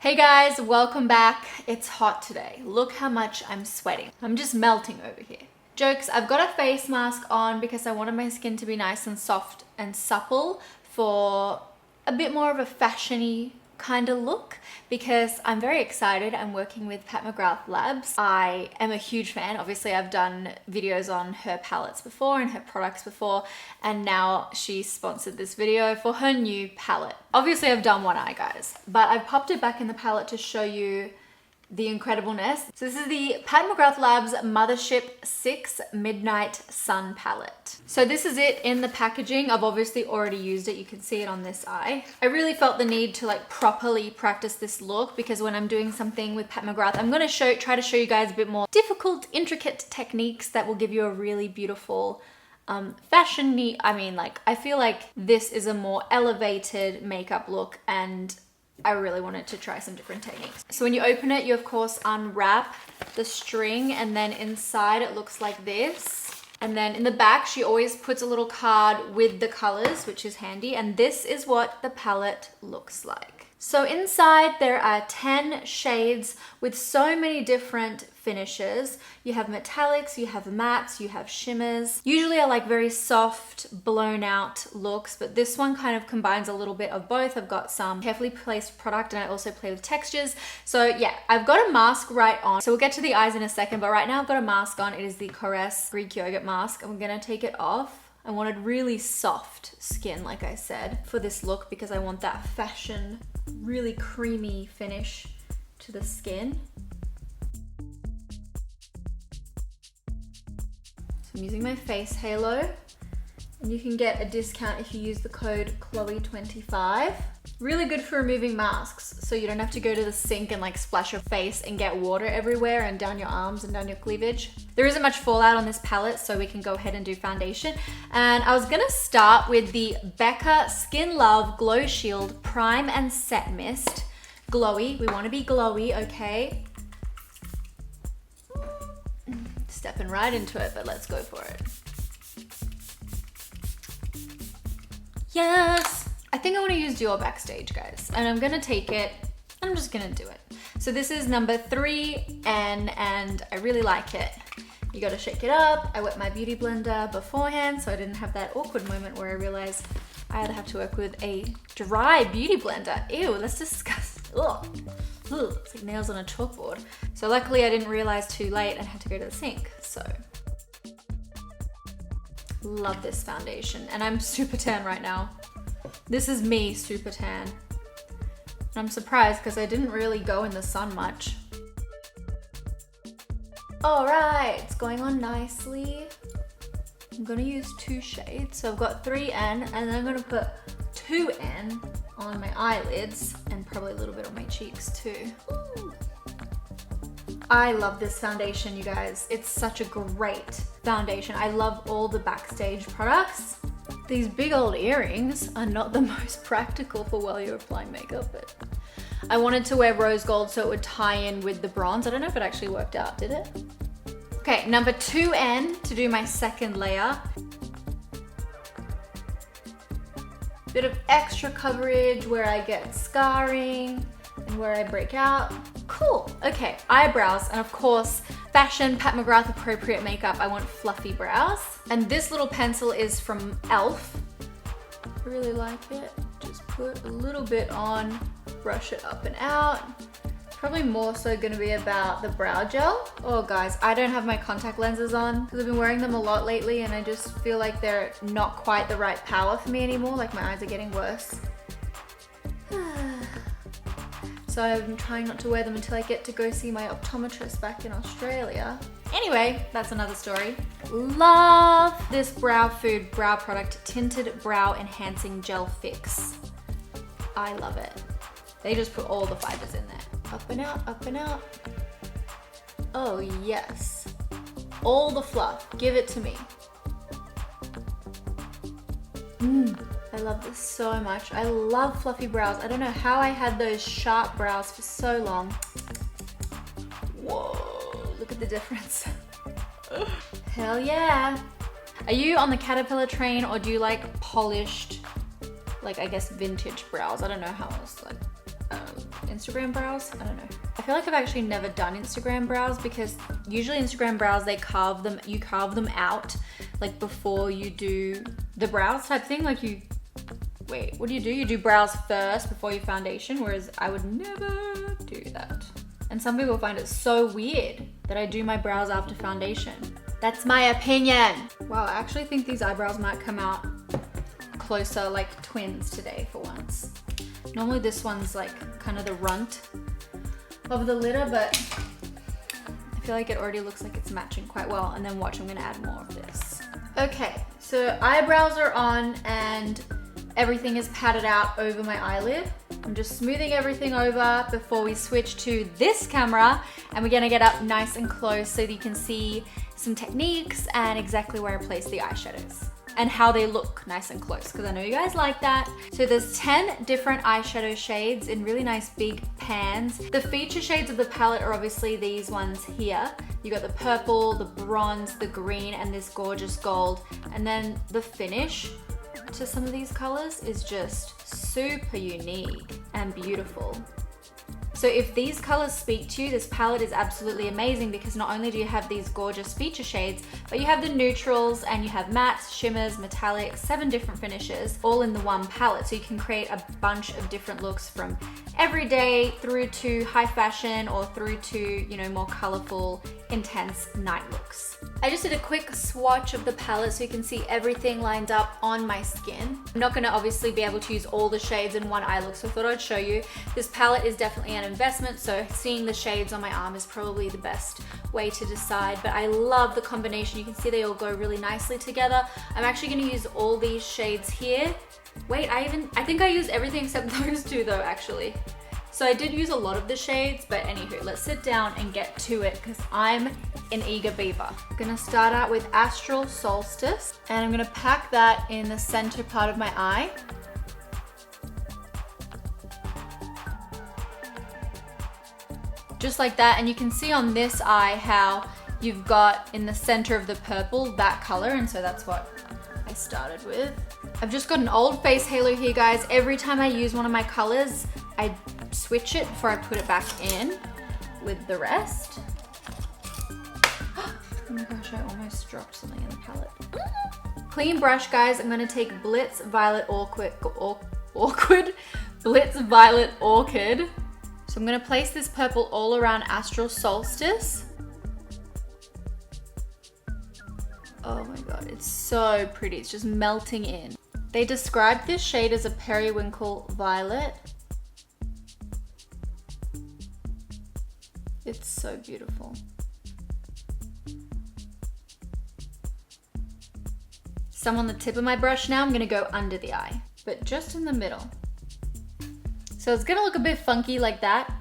Hey guys, welcome back. It's hot today. Look how much I'm sweating. I'm just melting over here. Jokes, I've got a face mask on because I wanted my skin to be nice and soft and supple for a bit more of a fashion-y kind of look because I'm very excited. I'm working with Pat Mcgrath Labs. I am a huge fan. Obviously, I've done videos on her palettes before and her products before, and now she sponsored this video for her new palette. Obviously, I've done one eye, guys, but I've popped it back in the palette to show you the incredibleness. So this is the Pat Mcgrath Labs Mothership 6 Midnight Sun Palette. So this is it in the packaging. I've obviously already used it. You can see it on this eye. I really felt the need to like properly practice this look because when I'm doing something with Pat Mcgrath, I'm gonna try to show you guys a bit more difficult, intricate techniques that will give you a really beautiful fashion-y. I feel like this is a more elevated makeup look and I really wanted to try some different techniques. So when you open it, you of course unwrap the string and then inside it looks like this. And then in the back, she always puts a little card with the colors, which is handy. And this is what the palette looks like. So inside there are 10 shades with so many different finishes. You have metallics, you have mattes, you have shimmers. Usually I like very soft, blown out looks, but this one kind of combines a little bit of both. I've got some carefully placed product and I also play with textures. So yeah, I've got a mask right on. So we'll get to the eyes in a second, but right now I've got a mask on. It is the Korres Greek yogurt mask. I'm gonna take it off. I wanted really soft skin, like I said, for this look because I want that fashion, really creamy finish to the skin. So I'm using my face halo and you can get a discount if you use the code CHLOE25. Really good for removing masks so you don't have to go to the sink and like splash your face and get water everywhere and down your arms and down your cleavage. There isn't much fallout on this palette, so we can go ahead and do foundation. And I was gonna start with the Becca Skin Love Glow Shield Prime and Set Mist. Glowy, we wanna be glowy, okay? Stepping right into it, but let's go for it. Yes! I think I want to use Dior Backstage, guys. And I'm going to take it, and I'm just going to do it. So this is number 3N, and I really like it. You got to shake it up. I wet my beauty blender beforehand, so I didn't have that awkward moment where I realized I either have to work with a dry beauty blender. Ew, that's disgusting. Ugh. Ugh, it's like nails on a chalkboard. So luckily I didn't realize too late and had to go to the sink, so. Love this foundation, and I'm super tan right now. This is me super tan. And I'm surprised because I didn't really go in the sun much. All right, it's going on nicely. I'm gonna use 2 shades. So I've got 3N and then I'm gonna put 2N on my eyelids and probably a little bit on my cheeks too. Ooh. I love this foundation, you guys. It's such a great foundation. I love all the Backstage products. These big old earrings are not the most practical for while you're applying makeup, but I wanted to wear rose gold so it would tie in with the bronze. I don't know if it actually worked out, did it? Okay, number 2N to do my second layer. Bit of extra coverage where I get scarring and where I break out. Cool, okay, eyebrows, and of course, fashion, Pat Mcgrath appropriate makeup. I want fluffy brows. And this little pencil is from e.l.f. I really like it. Just put a little bit on, brush it up and out. Probably more so gonna be about the brow gel. Oh guys, I don't have my contact lenses on because I've been wearing them a lot lately and I just feel like they're not quite the right power for me anymore. Like my eyes are getting worse. So I'm trying not to wear them until I get to go see my optometrist back in Australia. Anyway, that's another story. Love this Brow Food brow product, Tinted Brow Enhancing Gel Fix. I love it. They just put all the fibers in there. Up and out, up and out. Oh yes. All the fluff, give it to me. I love this so much. I love fluffy brows. I don't know how I had those sharp brows for so long. Whoa, look at the difference. Hell yeah. Are you on the caterpillar train or do you like polished, like I guess vintage brows? I don't know how else like Instagram brows? I don't know. I feel like I've actually never done Instagram brows because usually Instagram brows, you carve them out like before you do the brows type thing. Like wait, what do? You do brows first before your foundation, whereas I would never do that. And some people find it so weird that I do my brows after foundation. That's my opinion. Wow, I actually think these eyebrows might come out closer like twins today for once. Normally this one's like kind of the runt of the litter, but I feel like it already looks like it's matching quite well. And then watch, I'm gonna add more of this. Okay, so eyebrows are on and everything is patted out over my eyelid. I'm just smoothing everything over before we switch to this camera, and we're gonna get up nice and close so that you can see some techniques and exactly where I place the eyeshadows and how they look nice and close, because I know you guys like that. So there's 10 different eyeshadow shades in really nice big pans. The feature shades of the palette are obviously these ones here. You got the purple, the bronze, the green, and this gorgeous gold. And then the finish to some of these colors is just super unique and beautiful. So if these colors speak to you, this palette is absolutely amazing because not only do you have these gorgeous feature shades, but you have the neutrals and you have mattes, shimmers, metallics, 7 different finishes, all in the one palette. So you can create a bunch of different looks from everyday through to high fashion or through to, you know, more colorful, intense night looks. I just did a quick swatch of the palette so you can see everything lined up on my skin. I'm not gonna obviously be able to use all the shades in one eye look, so I thought I'd show you. This palette is definitely an investment, so seeing the shades on my arm is probably the best way to decide, but I love the combination. You can see they all go really nicely together. I'm actually gonna use all these shades here. Wait, I think I used everything except those two though, actually. So I did use a lot of the shades, but anywho, let's sit down and get to it because I'm an eager beaver. I'm gonna start out with Astral Solstice, and I'm gonna pack that in the center part of my eye. Just like that, and you can see on this eye how you've got in the center of the purple that color, and so that's what I started with. I've just got an old face halo here, guys. Every time I use one of my colors, I switch it before I put it back in with the rest. Oh my gosh, I almost dropped something in the palette. Clean brush, guys. I'm gonna take Blitz Violet Blitz Violet Orchid. So I'm gonna place this purple all around Astral Solstice. Oh my god, it's so pretty. It's just melting in. They described this shade as a periwinkle violet. It's so beautiful. Some on the tip of my brush now. I'm gonna go under the eye, but just in the middle. So it's gonna look a bit funky like that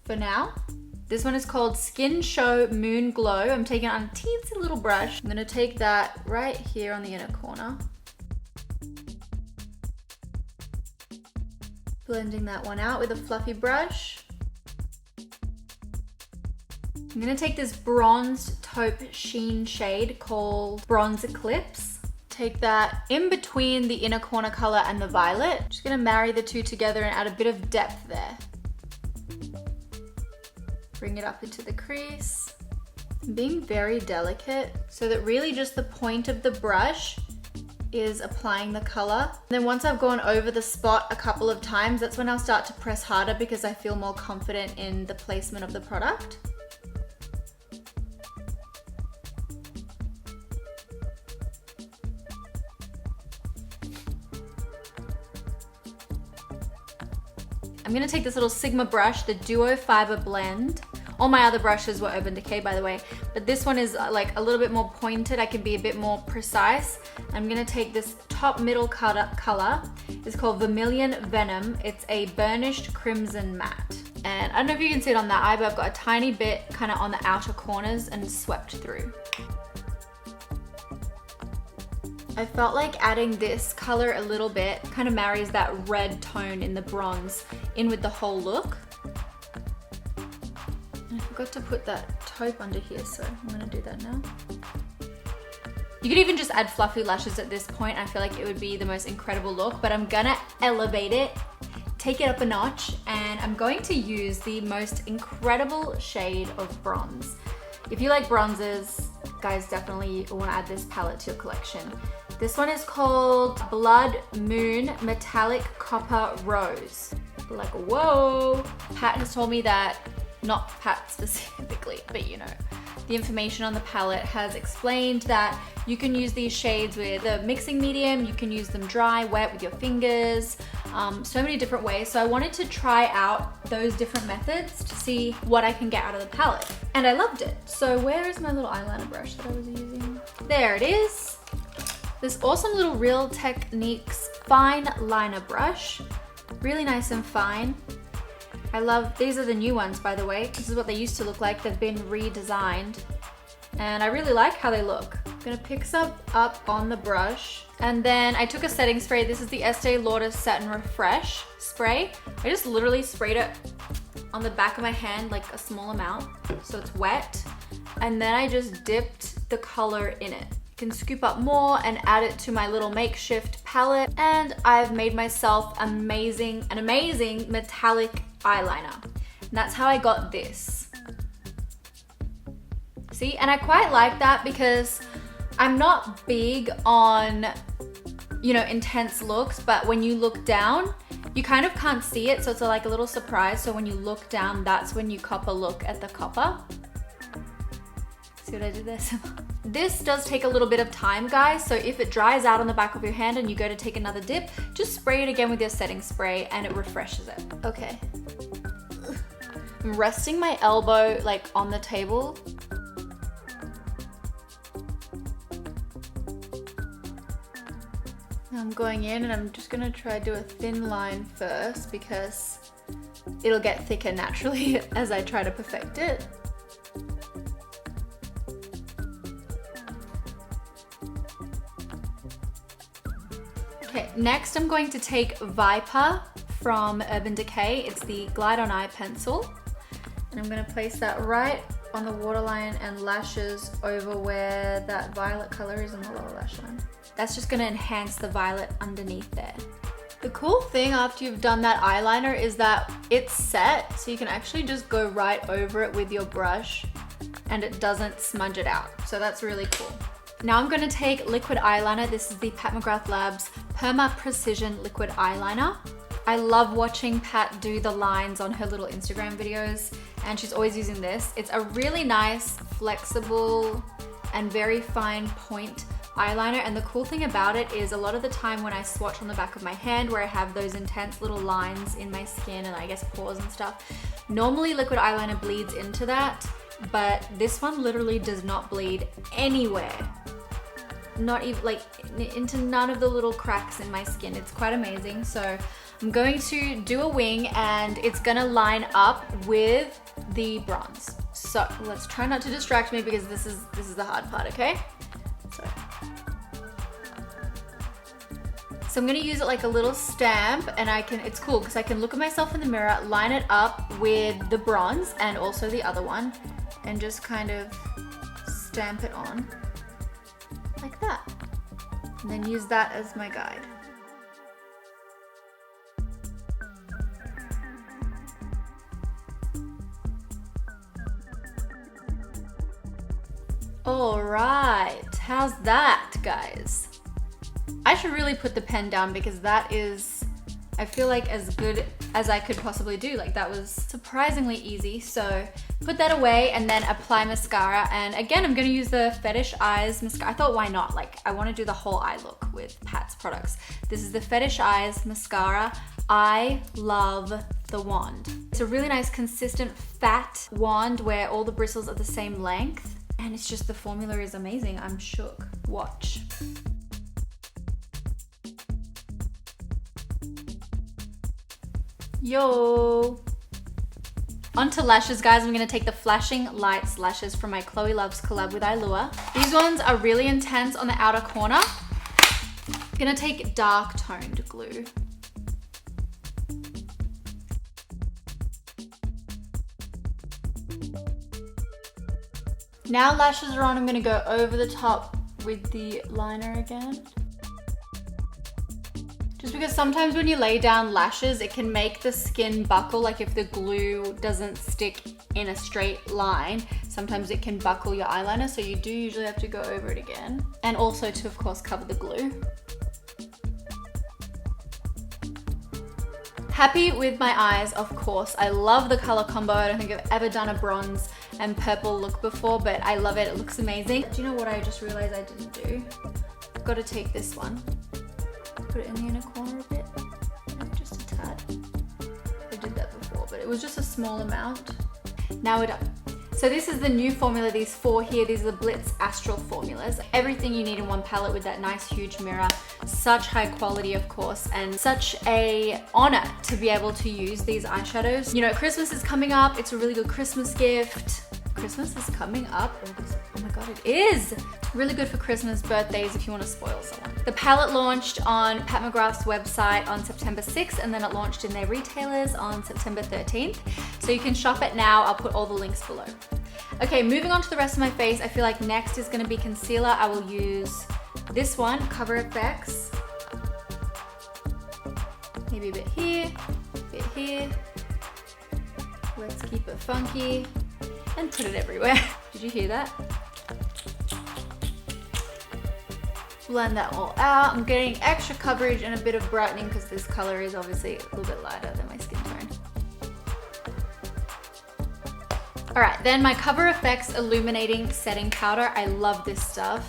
for now. This one is called Skin Show Moon Glow. I'm taking it on a teensy little brush. I'm gonna take that right here on the inner corner. Blending that one out with a fluffy brush. I'm gonna take this bronze taupe sheen shade called Bronze Eclipse. Take that in between the inner corner color and the violet. Just gonna marry the two together and add a bit of depth there. Bring it up into the crease. I'm being very delicate so that really just the point of the brush is applying the color. And then once I've gone over the spot a couple of times, that's when I'll start to press harder because I feel more confident in the placement of the product. I'm gonna take this little Sigma brush, the Duo Fiber Blend. All my other brushes were Urban Decay, by the way, but this one is like a little bit more pointed. I can be a bit more precise. I'm gonna take this top middle color. It's called Vermilion Venom. It's a burnished crimson matte. And I don't know if you can see it on that eye, but I've got a tiny bit kind of on the outer corners and swept through. I felt like adding this color a little bit kind of marries that red tone in the bronze in with the whole look. And I forgot to put that taupe under here, so I'm gonna do that now. You could even just add fluffy lashes at this point. I feel like it would be the most incredible look, but I'm gonna elevate it, take it up a notch, and I'm going to use the most incredible shade of bronze. If you like bronzes, guys, definitely want to add this palette to your collection. This one is called Blood Moon Metallic Copper Rose. Like, whoa. Pat has told me that, not Pat specifically, but you know, the information on the palette has explained that you can use these shades with a mixing medium, you can use them dry, wet with your fingers, so many different ways. So I wanted to try out those different methods to see what I can get out of the palette. And I loved it. So where is my little eyeliner brush that I was using? There it is. This awesome little Real Techniques fine liner brush. Really nice and fine. I love, these are the new ones, by the way. This is what they used to look like. They've been redesigned. And I really like how they look. I'm gonna pick some up on the brush. And then I took a setting spray. This is the Estee Lauder Set and Refresh spray. I just literally sprayed it on the back of my hand, like a small amount, so it's wet. And then I just dipped the color in it. Can scoop up more and add it to my little makeshift palette, and I've made myself an amazing metallic eyeliner. And that's how I got this. See, and I quite like that because I'm not big on, you know, intense looks, but when you look down, you kind of can't see it, so it's like a little surprise. So when you look down, that's when you copper look at the copper. See what I did there? This does take a little bit of time, guys, so if it dries out on the back of your hand and you go to take another dip, just spray it again with your setting spray and it refreshes it. Okay. I'm resting my elbow like on the table. I'm going in and I'm just gonna try to do a thin line first because it'll get thicker naturally as I try to perfect it. Okay, next I'm going to take Viper from Urban Decay. It's the Glide on Eye pencil. And I'm gonna place that right on the waterline and lashes over where that violet color is on the lower lash line. That's just gonna enhance the violet underneath there. The cool thing after you've done that eyeliner is that it's set, so you can actually just go right over it with your brush and it doesn't smudge it out. So that's really cool. Now I'm gonna take liquid eyeliner. This is the Pat Mcgrath Labs Perma Precision Liquid Eyeliner. I love watching Pat do the lines on her little Instagram videos, and she's always using this. It's a really nice, flexible, and very fine point eyeliner, and the cool thing about it is a lot of the time when I swatch on the back of my hand where I have those intense little lines in my skin and I guess pores and stuff, normally liquid eyeliner bleeds into that, but this one literally does not bleed anywhere. Not even like into none of the little cracks in my skin. It's quite amazing. So I'm going to do a wing and it's gonna line up with the bronze. So let's try not to distract me because this is the hard part, okay? So I'm gonna use it like a little stamp, and it's cool because I can look at myself in the mirror, line it up with the bronze and also the other one, and just kind of stamp it on like that. And then use that as my guide. All right, how's that, guys? I should really put the pen down because that is, I feel like, as good as I could possibly do. Like, that was surprisingly easy. So put that away and then apply mascara. And again, I'm gonna use the Fetish Eyes mascara. I thought, why not? Like, I wanna do the whole eye look with Pat's products. This is the Fetish Eyes mascara. I love the wand. It's a really nice, consistent, fat wand where all the bristles are the same length. And it's just, the formula is amazing. I'm shook. Watch. Yo! Onto lashes, guys. I'm gonna take the Flashing Lights lashes from my Chloe Loves collab with Eylure. These ones are really intense on the outer corner. I'm gonna take dark toned glue. Now lashes are on, I'm gonna go over the top with the liner again. Just Just because sometimes when you lay down lashes, it can make the skin buckle. Like if the glue doesn't stick in a straight line, sometimes it can buckle your eyeliner. So you do usually have to go over it again. And also to, of course, cover the glue. Happy with my eyes, of course. I love the color combo. I don't think I've ever done a bronze and purple look before, but I love it. It looks amazing. Do you know what I just realized I didn't do? I've got to take this one. Put it in the inner corner a bit, just a tad. I did that before, but it was just a small amount. Now we're done. So this is the new formula, these 4 here. These are the Blitz Astral formulas. Everything you need in one palette with that nice huge mirror. Such high quality, of course, and such a honor to be able to use these eyeshadows. You know, Christmas is coming up. It's a really good Christmas gift. Christmas is coming up. Oh my God, it is. Really good for Christmas, birthdays, if you want to spoil someone. The palette launched on Pat Mcgrath's website on September 6th, and then it launched in their retailers on September 13th. So you can shop it now. I'll put all the links below. Okay, moving on to the rest of my face. I feel like next is going to be concealer. I will use this one, CoverFX. Maybe a bit here, a bit here. Let's keep it funky and put it everywhere. Did you hear that? Blend that all out. I'm getting extra coverage and a bit of brightening because this color is obviously a little bit lighter than my skin tone. All right, then my CoverFX Illuminating Setting Powder. I love this stuff.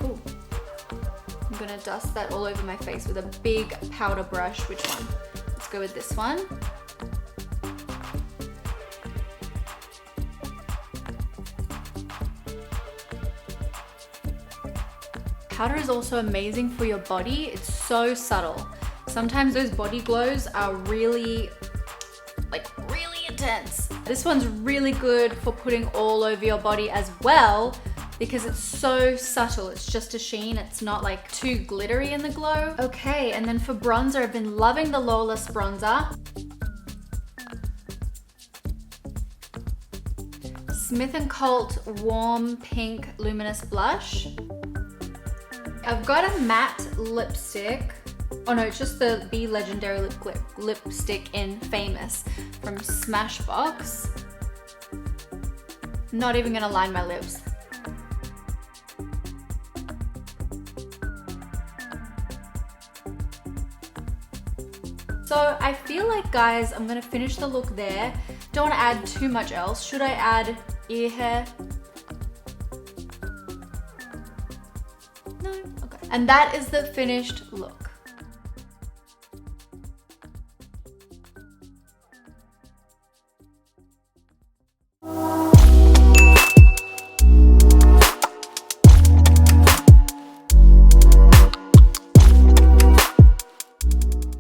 Ooh. I'm gonna dust that all over my face with a big powder brush. Which one? Let's go with this one. Powder is also amazing for your body. It's so subtle. Sometimes those body glows are really intense. This one's really good for putting all over your body as well because it's so subtle. It's just a sheen. It's not like too glittery in the glow. Okay, and then for bronzer, I've been loving the Lawless bronzer. Smith & Colt Warm Pink Luminous Blush. I've got a matte lipstick. Oh no, it's just the Be Legendary lipstick in Famous from Smashbox. Not even gonna line my lips. So I feel like, guys, I'm gonna finish the look there. Don't wanna add too much else. Should I add ear hair? No? Okay. And that is the finished look.